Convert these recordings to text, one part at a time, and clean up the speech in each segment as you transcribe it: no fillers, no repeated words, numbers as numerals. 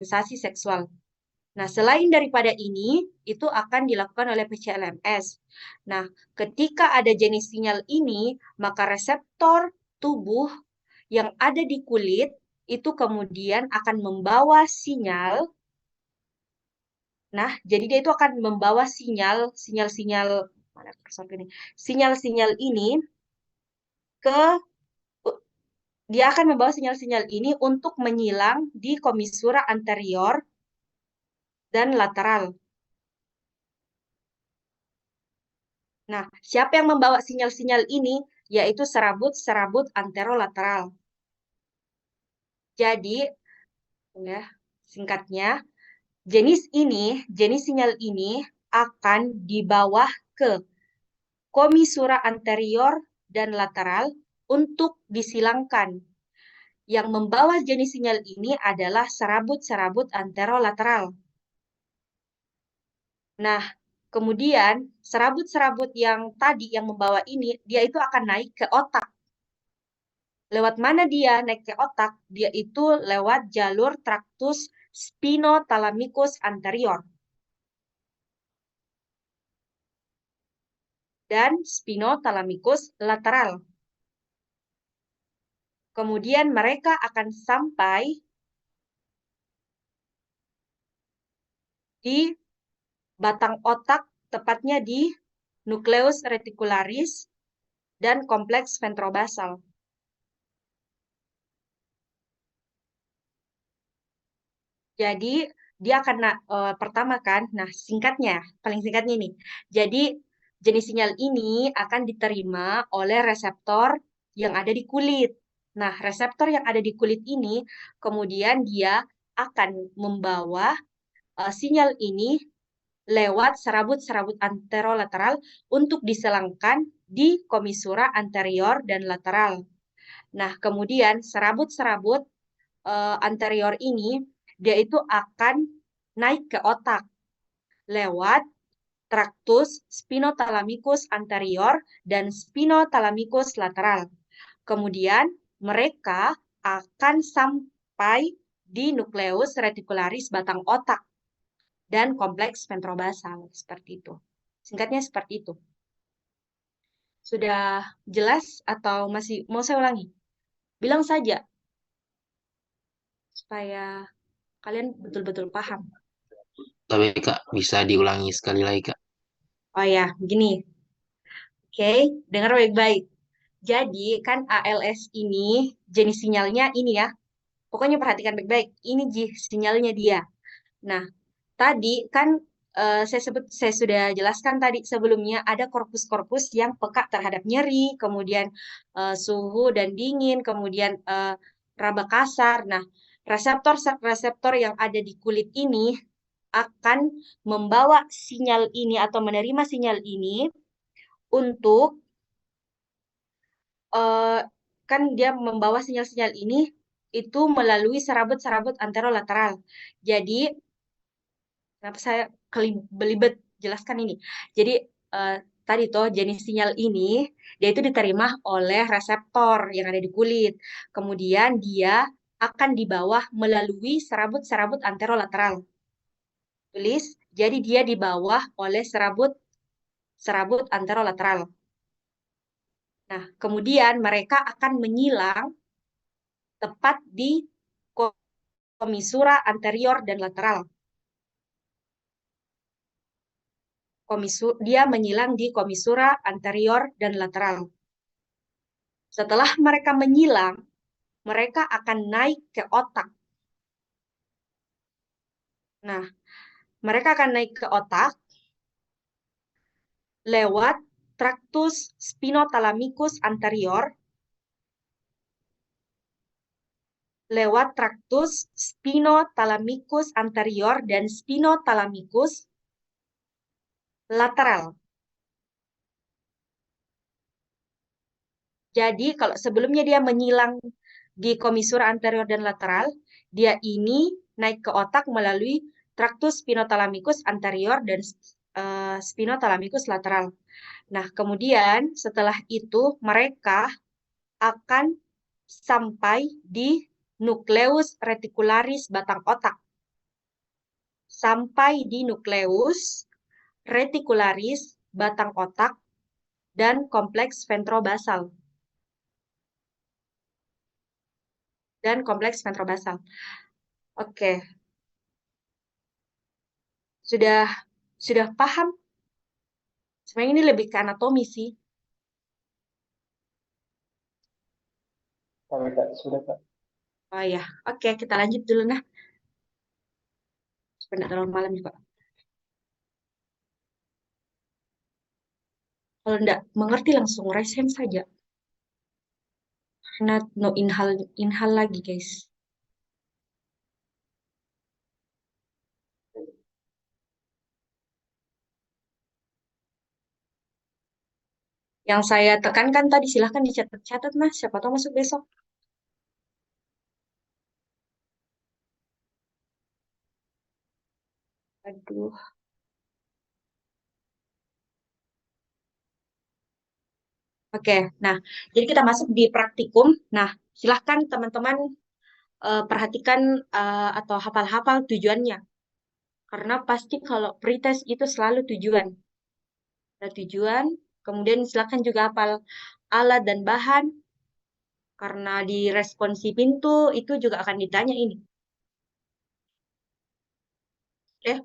sensasi seksual. Nah, selain daripada ini, itu akan dilakukan oleh PCLMS. Nah, ketika ada jenis sinyal ini, maka reseptor tubuh yang ada di kulit itu kemudian akan membawa sinyal. Nah, jadi dia itu akan membawa sinyal-sinyal mana cursor ini? Sinyal-sinyal ini ke dia akan membawa sinyal-sinyal ini untuk menyilang di komisura anterior dan lateral. Nah, siapa yang membawa sinyal-sinyal ini? Yaitu serabut-serabut anterolateral. Jadi, ya, singkatnya, jenis sinyal ini akan dibawa ke komisura anterior dan lateral untuk disilangkan. Yang membawa jenis sinyal ini adalah serabut-serabut anterolateral. Nah, kemudian serabut-serabut yang tadi yang membawa ini, dia itu akan naik ke otak. Lewat mana dia naik ke otak? Dia itu lewat jalur traktus spinothalamikus anterior dan spinothalamikus lateral. Kemudian mereka akan sampai di batang otak, tepatnya di nukleus reticularis dan kompleks ventrobasal. Jadi dia akan pertama kan, nah singkatnya, paling singkatnya ini. Jadi jenis sinyal ini akan diterima oleh reseptor yang ada di kulit. Nah, reseptor yang ada di kulit ini kemudian dia akan membawa sinyal ini lewat serabut-serabut anterolateral untuk diselangkan di komisura anterior dan lateral. Nah, kemudian serabut-serabut anterior ini dia itu akan naik ke otak lewat traktus spinothalamikus anterior dan spinothalamikus lateral. Kemudian mereka akan sampai di nukleus reticularis batang otak dan kompleks ventrobasal seperti itu. Singkatnya seperti itu. Sudah jelas atau masih mau saya ulangi? Bilang saja supaya kalian betul-betul paham. Tapi Kak, bisa diulangi sekali lagi Kak. Oh ya, begini. Oke, dengar baik-baik. Jadi kan ALS ini jenis sinyalnya ini ya. Pokoknya perhatikan baik-baik. Ini sinyalnya dia. Nah, tadi kan saya sudah jelaskan tadi sebelumnya ada korpus-korpus yang peka terhadap nyeri, kemudian suhu dan dingin, kemudian raba kasar. Nah, reseptor-reseptor yang ada di kulit ini akan membawa sinyal ini atau menerima sinyal ini untuk eh, kan dia membawa sinyal-sinyal ini itu melalui serabut-serabut anterolateral. Jadi, kenapa saya belibet jelaskan ini? Jadi, tadi tuh jenis sinyal ini dia itu diterima oleh reseptor yang ada di kulit. Kemudian dia akan dibawa melalui serabut-serabut anterolateral. Tulis, jadi dia dibawa oleh serabut anterolateral. Nah, kemudian mereka akan menyilang tepat di komisura anterior dan lateral. Dia menyilang di komisura anterior dan lateral. Setelah mereka menyilang, mereka akan naik ke otak. Nah, mereka akan naik ke otak lewat traktus spinothalamikus anterior, lewat traktus spinothalamikus anterior dan spinothalamikus lateral. Jadi kalau sebelumnya dia menyilang di komisura anterior dan lateral, dia ini naik ke otak melalui traktus spinothalamikus anterior dan spinothalamikus lateral. Nah, kemudian setelah itu mereka akan sampai di nukleus reticularis batang otak. sampai di nukleus, retikularis, batang otak, dan kompleks ventrobasal. Oke, sudah sudah paham? Sebenarnya ini lebih ke anatomi sih. Oke, Kak, sudah, Kak. Oh ya, oke, kita lanjut dulu nah. Supaya nggak terlalu malam juga. Kalau nggak mengerti langsung resen saja. Karena no inhal inhal lagi guys. Yang saya tekankan tadi silahkan dicatat-catat mas. Siapa tahu masuk besok. Aduh. Oke, nah jadi kita masuk di praktikum. Nah, silahkan teman-teman perhatikan atau hafal-hafal tujuannya. Karena pasti kalau pretest itu selalu tujuan. Ada tujuan, kemudian silakan juga hafal alat dan bahan, karena di responsi pintu itu juga akan ditanya ini. Oke,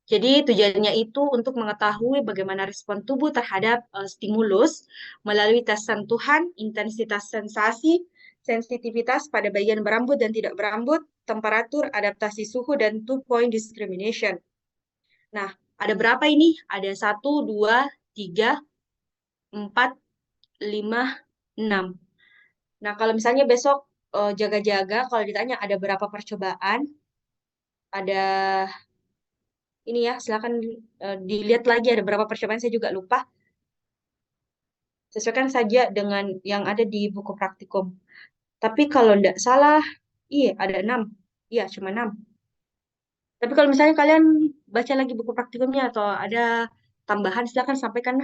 jadi tujuannya itu untuk mengetahui bagaimana respon tubuh terhadap stimulus melalui tes sentuhan, intensitas sensasi, sensitivitas pada bagian berambut dan tidak berambut, temperatur, adaptasi suhu, dan two-point discrimination. Nah, ada berapa ini? Ada 1, 2, 3, 4, 5, 6. Nah, kalau misalnya besok jaga-jaga, kalau ditanya ada berapa percobaan, ada ini ya, silakan dilihat lagi ada berapa percobaan, saya juga lupa. Sesuaikan saja dengan yang ada di buku praktikum. Tapi kalau tidak salah, iya ada 6. Iya, cuma 6. Tapi kalau misalnya kalian baca lagi buku praktikumnya atau ada tambahan, silakan sampaikan.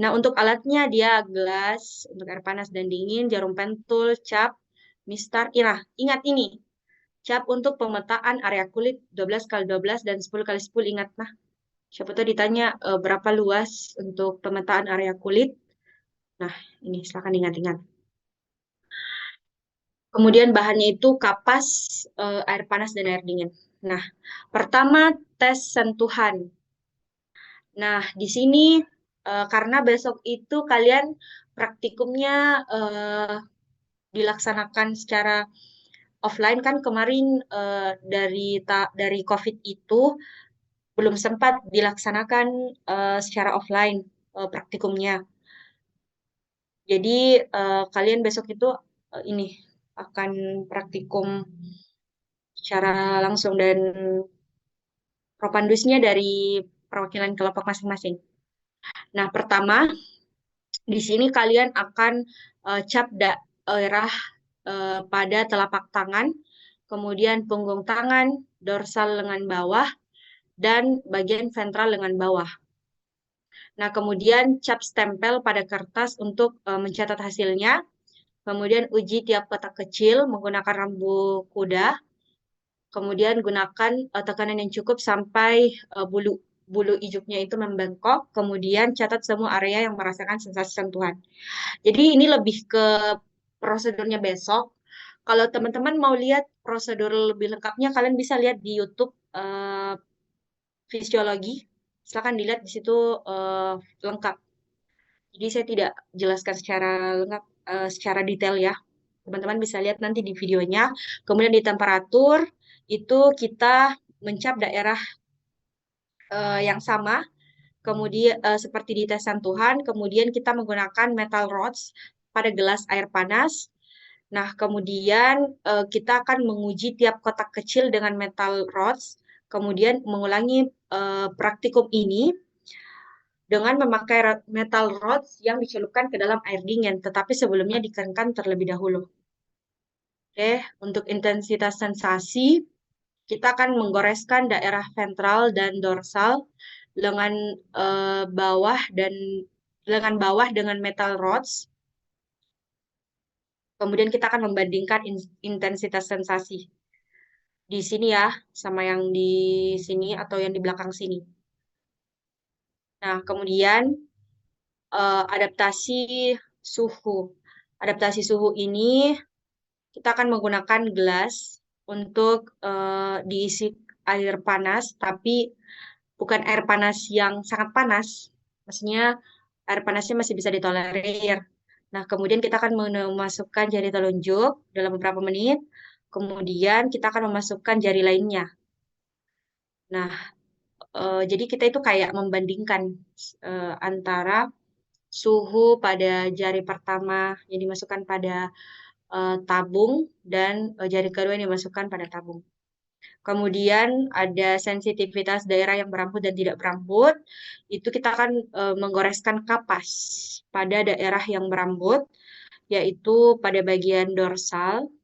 Nah, untuk alatnya dia gelas untuk air panas dan dingin, jarum pentul, cap, mistar. Nah, ingat ini. Cap untuk pemetaan area kulit 12 kali 12 dan 10 kali 10. Ingat, nah. Siapa tahu ditanya berapa luas untuk pemetaan area kulit. Nah, ini silakan ingat-ingat. Kemudian bahannya itu kapas, air panas, dan air dingin. Nah, pertama tes sentuhan. Nah, di sini karena besok itu kalian praktikumnya dilaksanakan secara offline kan kemarin dari COVID itu belum sempat dilaksanakan secara offline praktikumnya. Jadi kalian besok itu ini akan praktikum secara langsung dan propandusnya dari perwakilan kelompok masing-masing. Nah, pertama di sini kalian akan cap daerah pada telapak tangan, kemudian punggung tangan, dorsal lengan bawah, dan bagian ventral lengan bawah. Nah, kemudian cap stempel pada kertas untuk mencatat hasilnya. Kemudian uji tiap kotak kecil menggunakan rambu kuda. Kemudian gunakan tekanan yang cukup sampai bulu bulu ijuk-nya itu membengkok. Kemudian catat semua area yang merasakan sensasi sentuhan. Jadi ini lebih ke prosedurnya besok. Kalau teman-teman mau lihat prosedur lebih lengkapnya, kalian bisa lihat di YouTube fisiologi. Silakan dilihat di situ lengkap. Jadi saya tidak jelaskan secara lengkap, secara detail ya. Teman-teman bisa lihat nanti di videonya. Kemudian di temperatur itu kita mencap daerah yang sama, kemudian seperti di tes sentuhan, kemudian kita menggunakan metal rods pada gelas air panas. Nah, kemudian kita akan menguji tiap kotak kecil dengan metal rods, kemudian mengulangi praktikum ini dengan memakai metal rods yang dicelupkan ke dalam air dingin, tetapi sebelumnya dikeringkan terlebih dahulu. Oke, untuk intensitas sensasi, kita akan menggoreskan daerah ventral dan dorsal lengan bawah dan lengan bawah dengan metal rods. Kemudian kita akan membandingkan intensitas sensasi. di sini ya, sama yang di sini atau yang di belakang sini. Nah, kemudian adaptasi suhu. Adaptasi suhu ini kita akan menggunakan gelas untuk diisi air panas, tapi bukan air panas yang sangat panas. Maksudnya air panasnya masih bisa ditolerir. Nah, kemudian kita akan memasukkan jari telunjuk dalam beberapa menit. Kemudian kita akan memasukkan jari lainnya. Nah, jadi kita itu kayak membandingkan antara suhu pada jari pertama yang dimasukkan pada tabung dan jari kedua yang dimasukkan pada tabung. Kemudian ada sensitivitas daerah yang berambut dan tidak berambut. Itu kita akan menggoreskan kapas pada daerah yang berambut, yaitu pada bagian dorsal.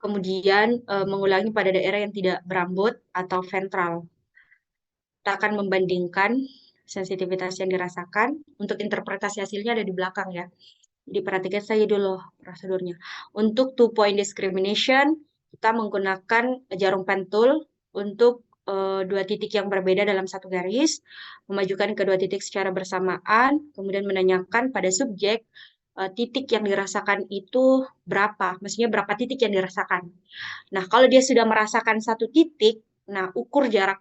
Kemudian mengulangi pada daerah yang tidak berambut atau ventral. Kita akan membandingkan sensitivitas yang dirasakan. Untuk interpretasi hasilnya ada di belakang ya. Diperhatikan saja dulu prosedurnya. Untuk two point discrimination, kita menggunakan jarum pentul untuk dua titik yang berbeda dalam satu garis, memajukan kedua titik secara bersamaan, kemudian menanyakan pada subjek titik yang dirasakan itu berapa, maksudnya berapa titik yang dirasakan. Nah, kalau dia sudah merasakan satu titik, nah ukur jarak